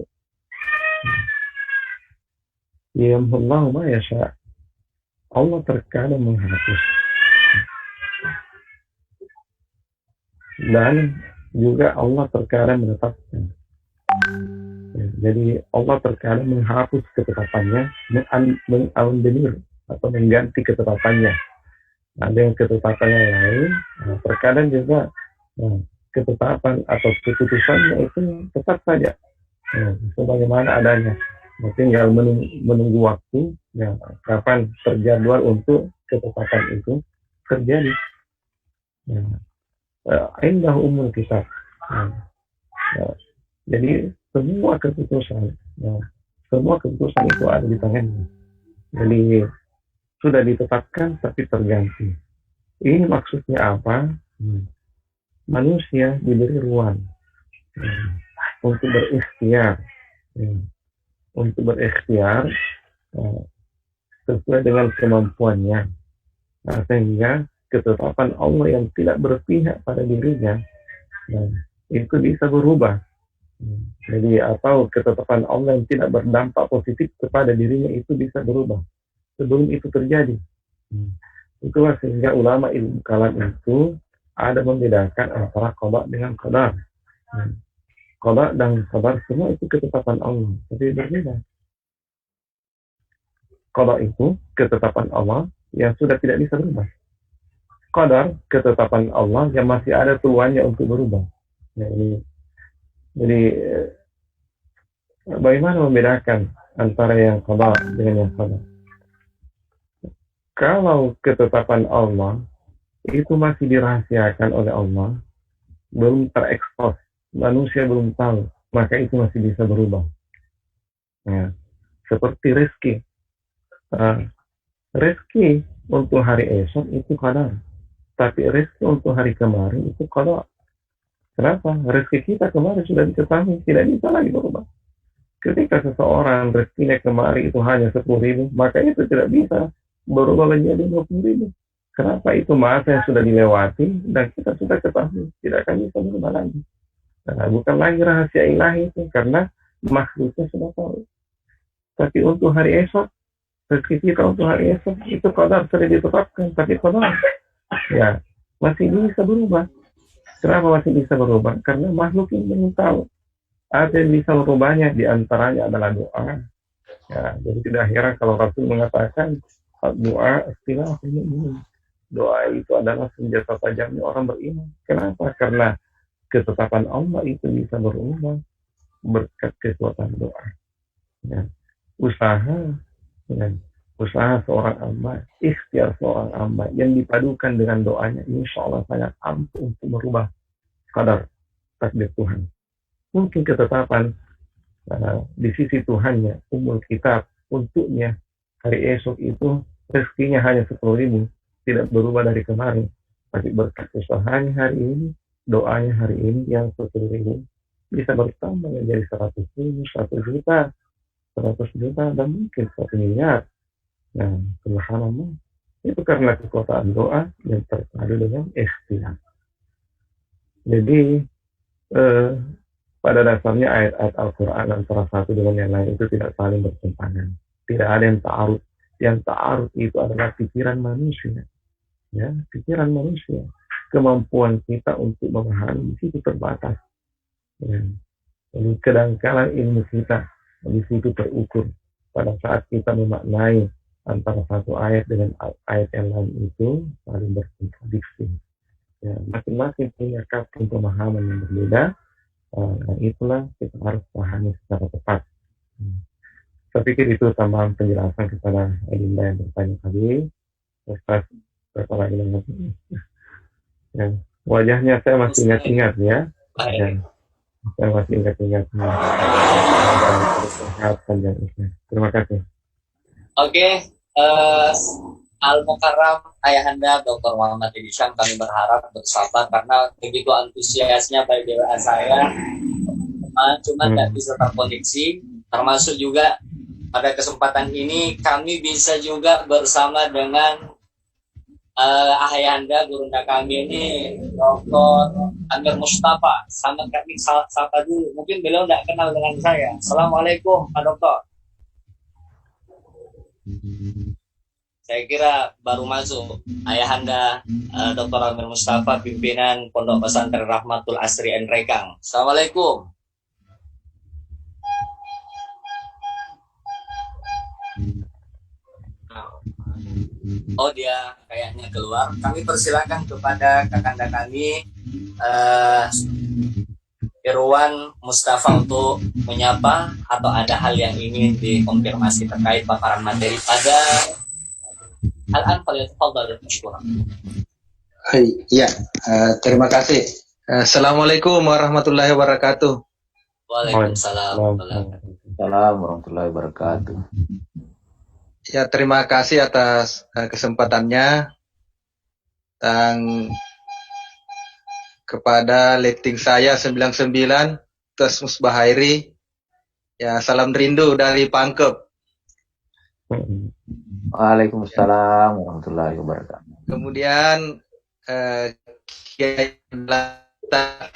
Yamhullahu ma yasha'. Allah terkadang menghapus dan juga Allah terkadang menetapkan. Ya, jadi Allah terkadang menghapus ketetapannya, mengaundenir atau mengganti ketetapannya. Ada yang ketetapannya lain, terkadang juga ketetapan atau keputusannya itu tetap saja sebagaimana adanya. Tinggal menunggu waktu, ya, kapan terjadwal untuk ketetapan itu terjadi. Indah umur kita. Jadi semua keputusan itu ada di tangannya. Jadi sudah ditetapkan tapi terganti. Ini maksudnya apa? Manusia diberi ruang untuk berikhtiar, untuk berikhtiar sesuai dengan kemampuannya. Nah, sehingga ketetapan Allah yang tidak berpihak pada dirinya, itu bisa berubah. Jadi atau ketetapan Allah yang tidak berdampak positif kepada dirinya itu bisa berubah sebelum itu terjadi. Itulah sehingga ulama ilmu kalam itu ada membedakan antara qada dengan qadar. Qada dan qadar semua itu ketetapan Allah, tapi berbeda. Qada itu ketetapan Allah yang sudah tidak bisa berubah. Qadar ketetapan Allah yang masih ada peluangnya untuk berubah. Nah, ini jadi bagaimana membedakan antara yang qada dengan yang qadar? Kalau ketetapan Allah itu masih dirahasiakan oleh Allah, belum terekspos, manusia belum tahu, maka itu masih bisa berubah. Ya. Seperti rezeki. Rezeki untuk hari esok itu qadar, tapi rezeki untuk hari kemarin itu qada. Kenapa? Rezeki kita kemarin sudah diketahui, tidak bisa lagi berubah. Ketika seseorang rezekinya kemarin itu hanya 10.000, maka itu tidak bisa berubah menjadi 20.000. Kenapa? Itu masa yang sudah dilewati dan kita sudah ketahui, tidak akan bisa berubah lagi. Nah, bukan lagi rahasia ilahi itu, karena makhluknya sudah tahu. Tapi untuk hari esok, rezeki kita untuk hari esok itu qadar sudah ditetapkan, tapi qadar ya masih bisa berubah. Kenapa masih bisa berubah? Karena makhluk ini belum tahu. Ada yang bisa merubahnya, diantaranya adalah doa. Ya, jadi tidak heran kalau Rasul mengatakan doa istilah ini. Doa itu adalah senjata tajamnya orang beriman. Kenapa? Karena ketetapan Allah itu bisa berubah berkat kekuatan doa. Ya. Usaha seorang hamba, ikhtiar seorang hamba yang dipadukan dengan doanya, insya Allah sangat ampuh untuk merubah qadar takdir Tuhan. Mungkin ketetapan di sisi Tuhannya, umul kitab untuknya hari esok itu rezekinya hanya 10.000, tidak berubah dari kemarin. Tapi berkat usahanya hari ini, doanya hari ini yang 10.000 bisa bertambah menjadi 100.000, 1 juta, 100 juta, dan mungkin 1 miliar. Nah, subhanallah, itu karena kekuatan doa yang terpadu dengan ikhtiar. Jadi pada dasarnya ayat-ayat Al-Quran antara satu dengan yang lain itu tidak saling bertentangan. Tidak ada yang ta'arud. Yang ta'arud itu adalah pikiran manusia. Ya, pikiran manusia. Kemampuan kita untuk memahami di situ terbatas. Ya. Jadi kedangkalan ilmu kita di situ terukur. Pada saat kita memaknai antara satu ayat dengan ayat yang lain itu saling berkontradiksi. Ya, masing-masing punya kapten pemahaman yang berbeda. Dan itulah kita harus pahami secara tepat. Saya pikir itu tambahan penjelasan kepada Adinda yang bertanya tadi. Ustaz, berapa lagi ya, wajahnya saya masih ingat-ingat ya. Saya masih ingat-ingat. Terima kasih. Oke, Al-Mukarram Ayahanda Dr. Muhammad Idisham, kami berharap bersabar karena begitu antusiasnya baik doa saya, cuma tidak bisa terkoneksi. Termasuk juga pada kesempatan ini kami bisa juga bersama dengan Ayahanda gurunda kami ini Dr. Amir Mustafa. Sama kami sapa dulu. Mungkin beliau tidak kenal dengan saya. Assalamualaikum Pak Dokter. Saya kira baru masuk Ayahanda Dr. Amir Mustafa, pimpinan Pondok Pesantren Rahmatul Asri Rekang. Assalamualaikum. Oh, dia kayaknya keluar. Kami persilakan kepada kakanda kami Irwan Mustafa untuk menyapa atau ada hal yang ingin dikonfirmasi terkait paparan materi pada Al-Anfal. Ya, terima kasih. Assalamualaikum warahmatullahi wabarakatuh. Waalaikumsalam. Assalamualaikum warahmatullahi wabarakatuh. Ya, terima kasih atas kesempatannya dan kepada letting saya 99 Tes Musbahairi. Ya, salam rindu dari Pangkep. Waalaikumsalam warahmatullahi wabarakatuh. Kemudian Kiai Belata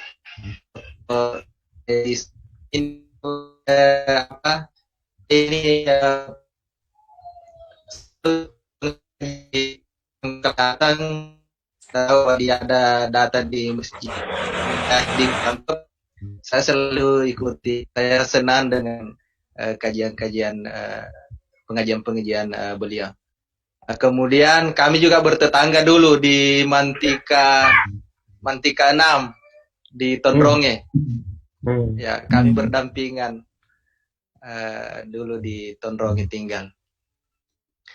ini kelihatan bahwa dia ada data di masjid di Pangkep. Saya selalu ikuti. Saya senang dengan kajian-kajian pengajian-pengajian beliau. Kemudian kami juga bertetangga dulu di Mantika 6 di Tondronge. Ya, kami berdampingan dulu di Tondronge tinggal.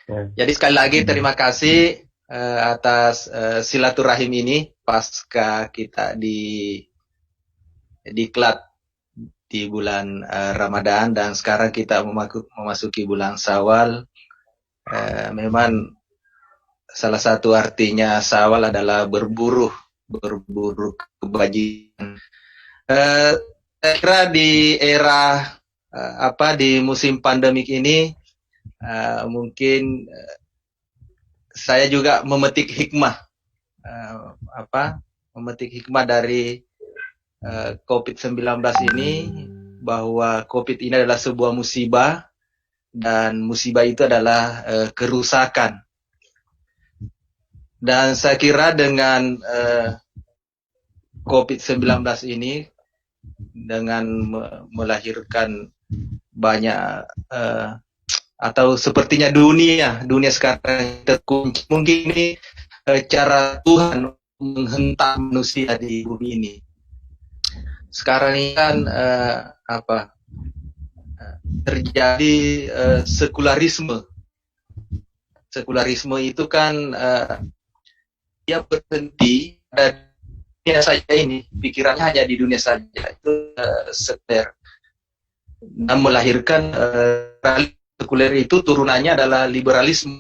Jadi sekali lagi terima kasih atas silaturahim ini pasca kita di diklat di bulan Ramadan dan sekarang kita memasuki bulan Syawal. Memang salah satu artinya Syawal adalah berburu kebajikan. Saya kira di era di musim pandemik ini mungkin saya juga memetik hikmah dari COVID-19 ini, bahwa COVID ini adalah sebuah musibah dan musibah itu adalah kerusakan. Dan saya kira dengan COVID-19 ini, dengan melahirkan banyak atau sepertinya dunia sekarang terkunci, mungkin ini cara Tuhan menghentak manusia di bumi ini. Sekarang ini kan terjadi sekularisme. Sekularisme itu kan dia berhenti pada dunia saja ini, pikirannya hanya di dunia saja. Itu sekuler. Dan melahirkan sekuler itu turunannya adalah liberalisme.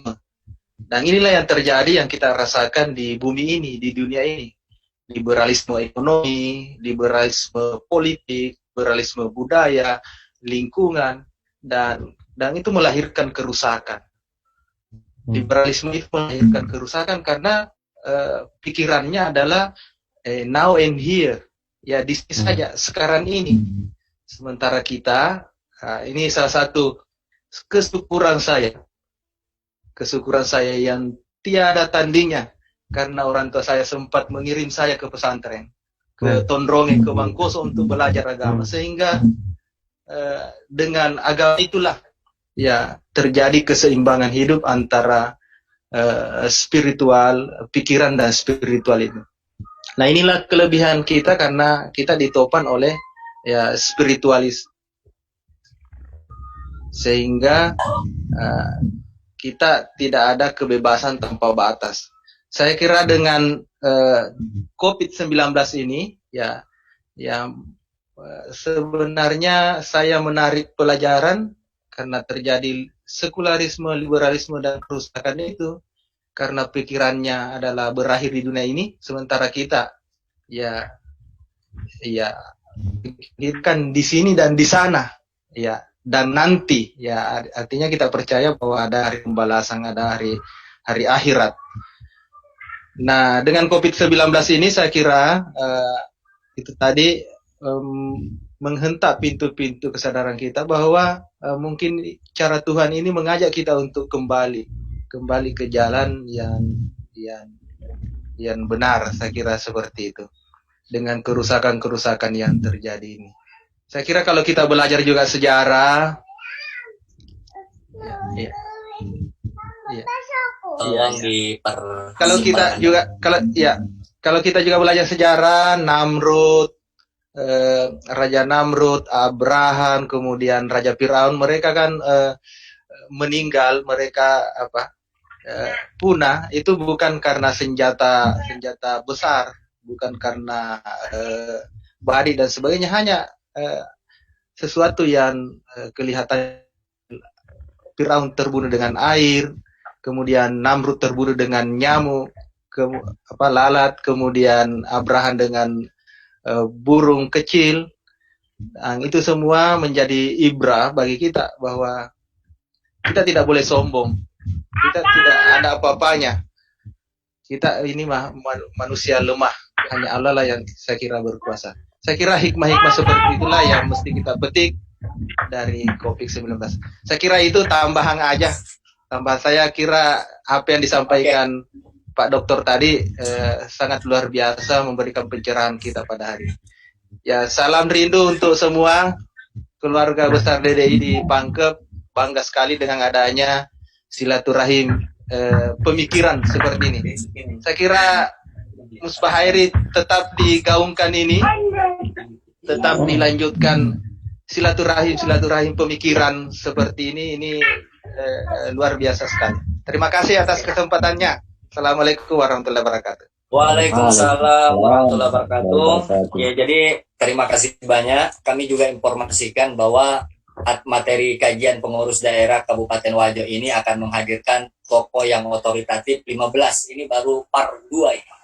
Dan inilah yang terjadi, yang kita rasakan di bumi ini, di dunia ini. Liberalisme ekonomi, liberalisme politik, liberalisme budaya, lingkungan, dan itu melahirkan kerusakan. Liberalisme itu melahirkan kerusakan karena pikirannya adalah now and here, ya di sini saja, sekarang ini. Sementara kita, ini salah satu kesyukuran saya yang tiada tandingnya, karena orang tua saya sempat mengirim saya ke pesantren, ke Tondronge, ke Mangkoso untuk belajar agama, sehingga dengan agama itulah ya terjadi keseimbangan hidup antara spiritual, pikiran dan spiritual itu. Nah, inilah kelebihan kita karena kita ditopang oleh ya spiritualis, sehingga kita tidak ada kebebasan tanpa batas. Saya kira dengan COVID-19 ini ya sebenarnya saya menarik pelajaran karena terjadi sekularisme, liberalisme dan kerusakan itu karena pikirannya adalah berakhir di dunia ini, sementara kita ya pikirkan di sini dan di sana ya, dan nanti ya, artinya kita percaya bahwa ada hari pembalasan, ada hari akhirat. Nah, dengan COVID-19 ini saya kira itu tadi menghentak pintu-pintu kesadaran kita bahwa mungkin cara Tuhan ini mengajak kita untuk kembali ke jalan yang benar. Saya kira seperti itu dengan kerusakan-kerusakan yang terjadi ini. Saya kira kalau kita belajar juga sejarah, kalau kita juga belajar sejarah, Raja Namrud, Abraham, kemudian Raja Firaun, mereka kan meninggal, mereka punah itu bukan karena senjata besar, bukan karena badi dan sebagainya, hanya sesuatu yang kelihatan Firaun terbunuh dengan air, kemudian Namrud terbunuh dengan nyamuk, lalat, kemudian Abraham dengan burung kecil. Itu semua menjadi ibrah bagi kita bahwa kita tidak boleh sombong. Kita tidak ada apa-apanya. Kita ini manusia lemah. Hanya Allah lah yang saya kira berkuasa. Saya kira hikmah-hikmah seperti itulah yang mesti kita petik dari COVID-19. Saya kira itu tambahan aja. Tambahan saya kira apa yang disampaikan Pak Dokter tadi sangat luar biasa, memberikan pencerahan kita pada hari ini. Ya, salam rindu untuk semua keluarga besar DDI di Pangkep. Bangga sekali dengan adanya silaturahim pemikiran seperti ini. Saya kira Musbah Hairi tetap digaungkan ini, tetap dilanjutkan silaturahim pemikiran seperti ini luar biasa sekali. Terima kasih atas kesempatannya. Assalamualaikum warahmatullahi wabarakatuh. Waalaikumsalam warahmatullahi wabarakatuh. Ya, jadi terima kasih banyak. Kami juga informasikan bahwa materi kajian pengurus daerah Kabupaten Wajo ini akan menghadirkan tokoh yang otoritatif 15. Ini baru part 2 ya.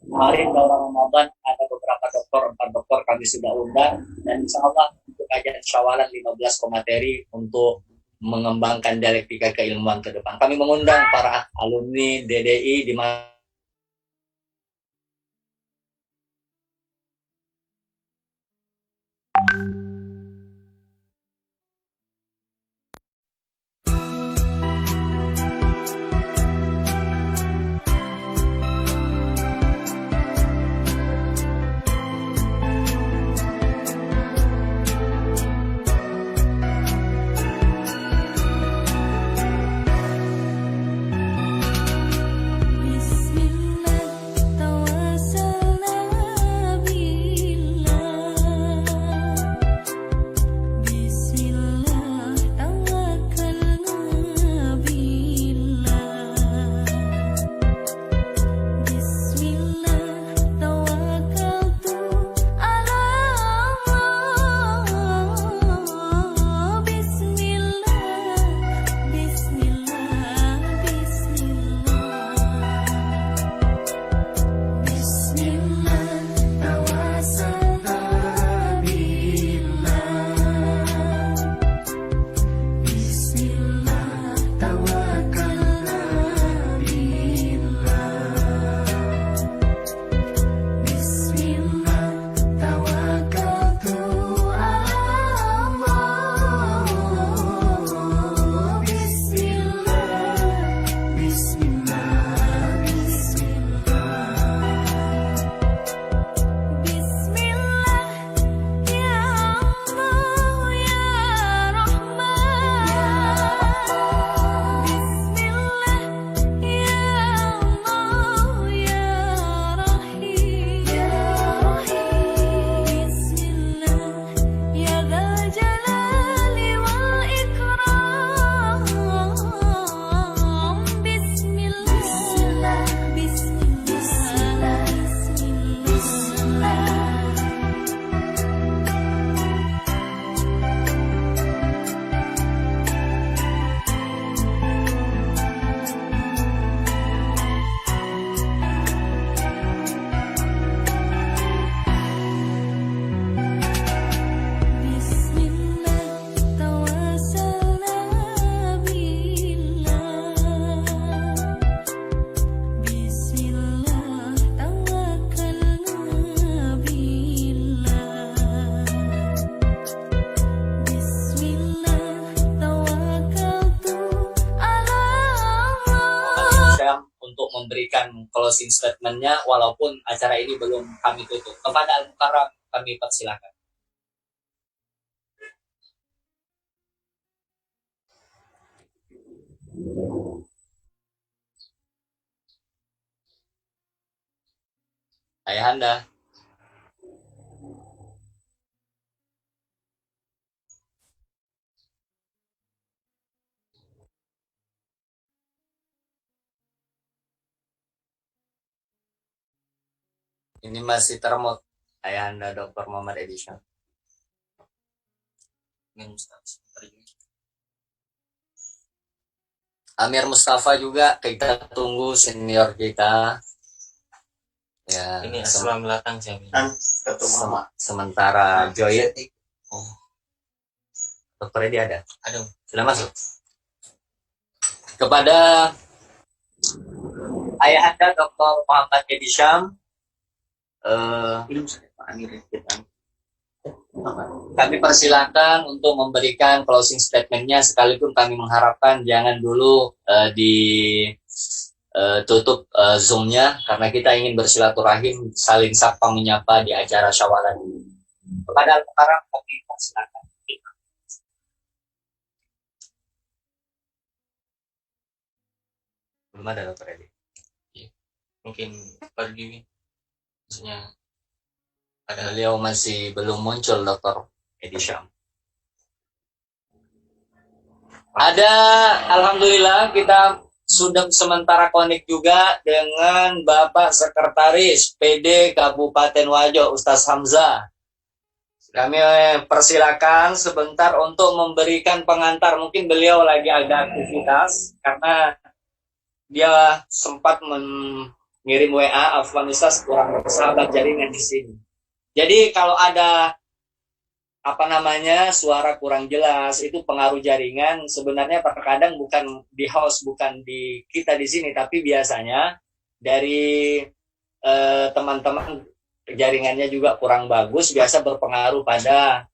Kemarin dalam Ramadan ada beberapa dokter, 4 dokter kami sudah undang, dan insya Allah untuk kajian syawalan 15 komateri untuk mengembangkan dialektika keilmuan ke depan. Kami mengundang para alumni DDI di mana untuk memberikan closing statement-nya walaupun acara ini belum kami tutup. Kepada Al-Mukarram kami persilakan. Ayahanda. Ini masih termut. Ayahanda Dr. Muhammad Edison. Ini Ustaz. Amir Mustafa juga kita tunggu, senior kita. Ya, Ini asal belakang siapa? Sementara Joy. Oh. Dr. Edi ada? Aduh, Sudah masuk. Kepada ayah anda Dr. Muhammad Edi Syam, kami persilakan untuk memberikan closing statement-nya, sekaligus kami mengharapkan jangan dulu ditutup Zoom-nya, karena kita ingin bersilaturahim, saling sapa menyapa di acara syawalan ini. Kepada Al-Mukarram kami persilakan. Belum ada Dr. Edi. mungkin pergi, maksudnya ada. Beliau masih belum muncul, Dr. Edi Syam. Ada, alhamdulillah kita sudah sementara connect juga dengan Bapak Sekretaris PD Kabupaten Wajo, Ustaz Hamzah. Kami persilakan sebentar untuk memberikan pengantar. Mungkin beliau lagi ada aktivitas karena dia sempat mengirim WA, Afwan Ustaz kurang bersahabat jaringan di sini. Jadi kalau ada suara kurang jelas, itu pengaruh jaringan. Sebenarnya terkadang bukan di host, bukan di kita di sini, tapi biasanya dari teman-teman jaringannya juga kurang bagus, biasa berpengaruh pada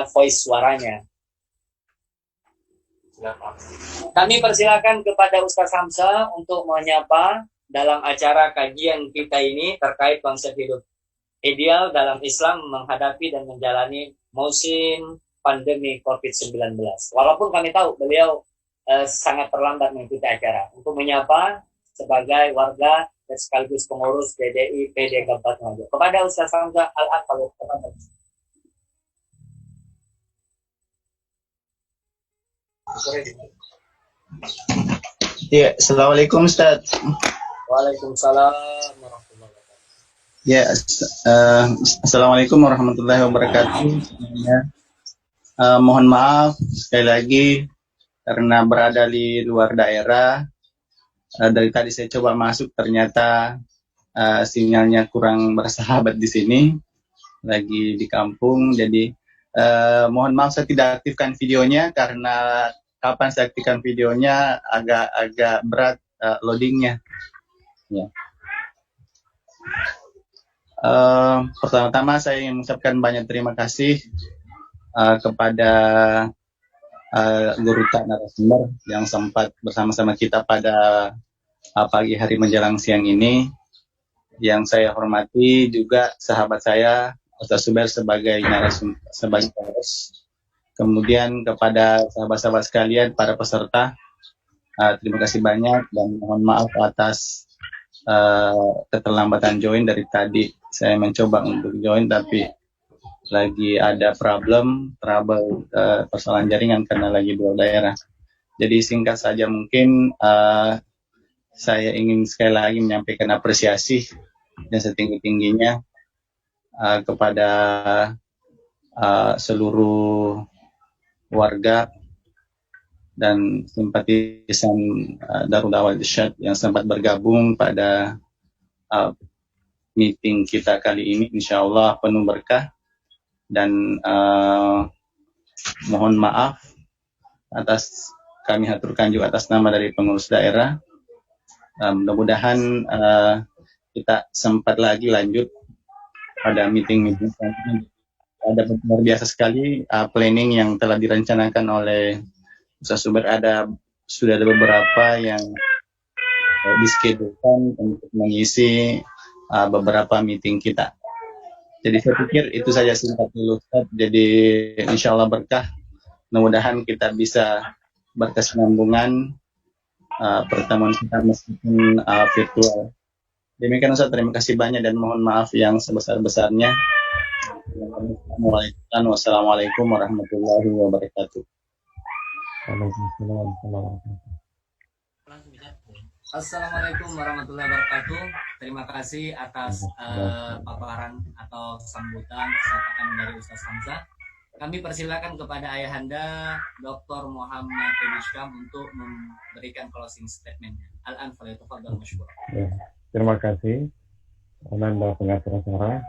voice suaranya. Kami persilakan kepada Ustaz Hamzah untuk menyapa dalam acara kajian kita ini terkait konsep hidup ideal dalam Islam menghadapi dan menjalani musim pandemi COVID-19. Walaupun kami tahu beliau sangat terlambat mengikuti acara, untuk menyapa sebagai warga dan sekaligus pengurus DDI PD Kabupaten Wajo. Kepada Ustaz Hamzah Al-Akbar. Ya, assalamualaikum Ustaz. Waalaikumsalam warahmatullahi wabarakatuh. Ya, assalamualaikum warahmatullahi wabarakatuh. Mohon maaf sekali lagi karena berada di luar daerah. Dari tadi saya coba masuk, ternyata sinyalnya kurang bersahabat di sini, lagi di kampung. Jadi mohon maaf saya tidak aktifkan videonya karena kapan saya aktifkan videonya agak berat loadingnya. Ya. Pertama-tama saya ingin mengucapkan banyak terima kasih kepada guru tak narasumber yang sempat bersama-sama kita pada pagi hari menjelang siang ini. Yang saya hormati juga sahabat saya Ustaz Zubair sebagai narasumber, sebagai host. Kemudian kepada sahabat-sahabat sekalian, para peserta, terima kasih banyak dan mohon maaf atas keterlambatan join dari tadi. Saya mencoba untuk join tapi lagi ada trouble persoalan jaringan karena lagi dua daerah. Jadi singkat saja mungkin saya ingin sekali lagi menyampaikan apresiasi dan setinggi-tingginya kepada seluruh warga dan simpatisan Darul Da'wah Irsyad yang sempat bergabung pada meeting kita kali ini. Insya Allah penuh berkah dan mohon maaf atas, kami haturkan juga atas nama dari pengurus daerah. Mudah-mudahan kita sempat lagi lanjut pada meeting-meeting selanjutnya. Ada luar biasa sekali planning yang telah direncanakan oleh Ustaz Zubair. Sudah ada beberapa yang diskedulkan untuk mengisi beberapa meeting kita. Jadi saya pikir itu saja singkat dulu Ustaz. Jadi insya Allah berkah. Mudah-mudahan kita bisa berkesinambungan pertemuan kita meskipun virtual. Demikian Ustaz, terima kasih banyak dan mohon maaf yang sebesar-besarnya. Wassalamualaikum warahmatullahi wabarakatuh. Assalamualaikum warahmatullahi wabarakatuh. Terima kasih atas paparan atau sambutan kesempatan dari Ustaz Hamzah. kami persilakan kepada Ayahanda Dr. Muhammad Edisham untuk memberikan closing statement-nya. Al-an falyatafaddal masykur. Ya, terima kasih Ananda pengatur acara.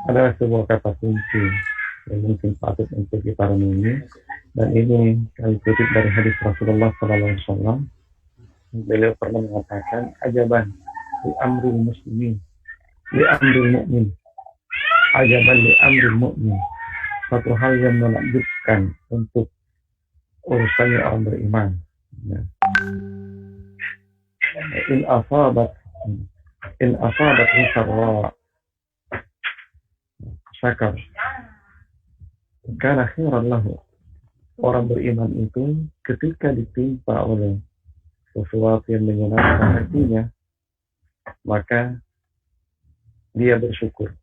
Adalah sebuah kata kunci yang mungkin patut untuk kita renungi, dan ini kami kutip dari hadis Rasulullah SAW. Beliau pernah mengatakan, ajaban li amril muslimin, li amril mu'min, ajaban li amril mu'min. Satu hal yang menakjubkan untuk urusannya orang beriman. Ya. In asabat sarra syakar karena khairan lahu. Orang beriman itu ketika ditimpa oleh sesuatu yang menyenangkan hatinya, maka dia bersyukur.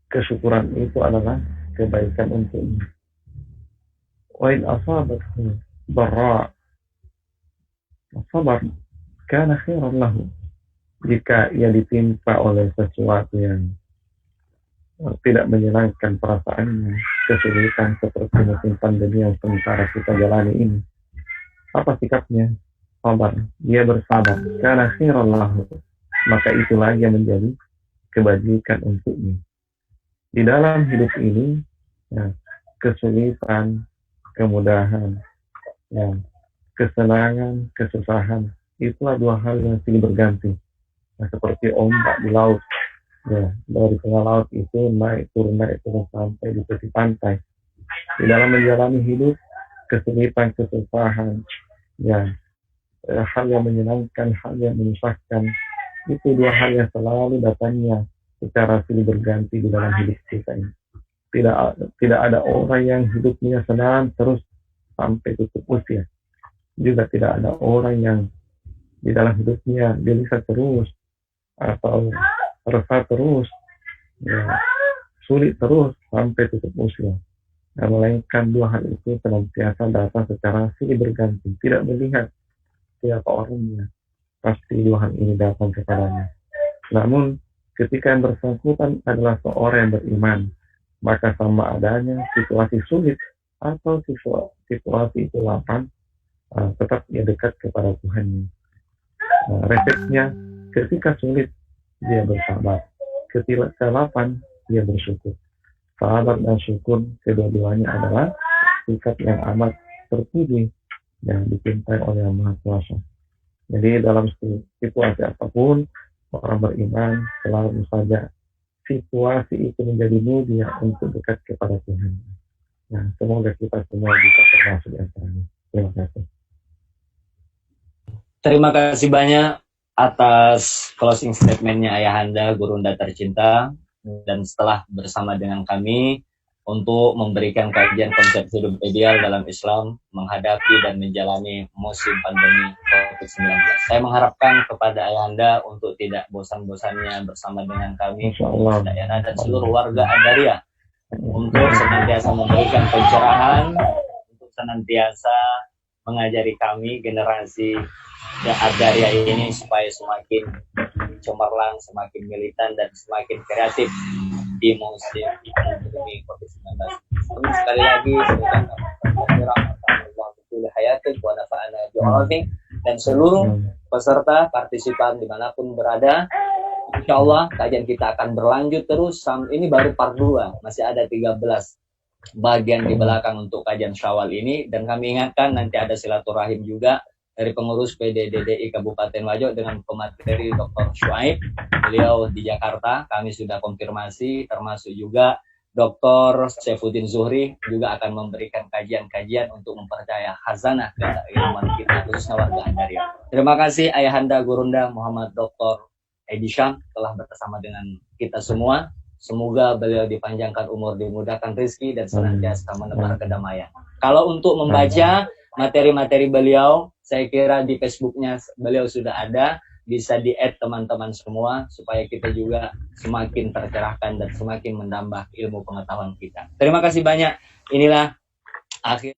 Kesyukuran itu adalah kebaikan untuknya. Wa in asabathu dharra sabar kana khairan lahu. Jika ia ditimpa oleh sesuatu yang tidak menyenangkan perasaannya, kesulitan seperti musim pandemi yang sementara kita jalani ini, apa sikapnya? Sabar, dia bersabar, karena khairan lahu, maka itulah yang menjadi kebajikan untuknya. Di dalam hidup ini, ya, kesulitan, kemudahan, ya, kesenangan, kesusahan, itulah dua hal yang silih berganti. Nah, seperti ombak di laut. Ya, dari tengah laut itu naik turun sampai di tepi pantai. Di dalam menjalani hidup, kesulitan, kesusahan, ya, hal yang menyenangkan, hal yang menyusahkan, itu dua hal yang selalu datangnya secara silih berganti di dalam hidup kita ini. Tidak ada orang yang hidupnya senang terus sampai tutup usia. Juga tidak ada orang yang di dalam hidupnya gelisah terus atau resah terus, ya, sulit terus sampai tutup usia. Nah, melainkan dua hal itu senantiasa datang secara silih berganti, tidak melihat siapa orangnya, pasti dua hal ini datang kepadanya. Namun ketika yang bersangkutan adalah seorang yang beriman, maka sama adanya situasi sulit atau situasi itu lapang, tetap ia dekat kepada Tuhan. Refleksnya, ketika sulit dia bersabar, ketika lapang dia bersyukur. Sabar dan syukur kedua-duanya adalah sikap yang amat terpuji yang dicintai oleh Yang Maha Kuasa. Jadi dalam situasi apapun, orang beriman selalu saja situasi itu menjadi mulia untuk dekat kepada Tuhan. Nah, semoga kita semua bisa termasuk di antaranya. Terima kasih. Terima kasih banyak atas closing statement-nya Ayahanda Gurunda tercinta, dan setelah bersama dengan kami untuk memberikan kajian konsep hidup ideal dalam Islam menghadapi dan menjalani musim pandemi COVID-19. Saya mengharapkan kepada Ayahanda untuk tidak bosan-bosannya bersama dengan kami, daerah dan seluruh warga Adaria, untuk senantiasa memberikan pencerahan, untuk senantiasa mengajari kami generasi yang Adaria ini supaya semakin cemerlang, semakin militan, dan semakin kreatif di musim pandemi COVID-19. Sekali lagi, dan seluruh peserta partisipan dimanapun berada, insya Allah kajian kita akan berlanjut terus. Ini baru part 2, masih ada 13 bagian di belakang untuk kajian Syawal ini, dan kami ingatkan nanti ada silaturahim juga dari pengurus PDDDI Kabupaten Wajo dengan pemateri Dr. Shuaib. Beliau di Jakarta, kami sudah konfirmasi, termasuk juga Dr. Saifuddin Zuhri juga akan memberikan kajian-kajian untuk mempercaya khazanah keilmuan kita, khususnya warga Adaria. Terima kasih Ayahanda Gurunda Muhammad Dr. Edisham telah bersama dengan kita semua. Semoga beliau dipanjangkan umur, dimudahkan rezeki, dan senantiasa menebar kedamaian. Kalau untuk membaca materi-materi beliau, saya kira di Facebooknya beliau sudah ada, bisa di-add teman-teman semua, supaya kita juga semakin tercerahkan dan semakin menambah ilmu pengetahuan kita. Terima kasih banyak. Inilah akhir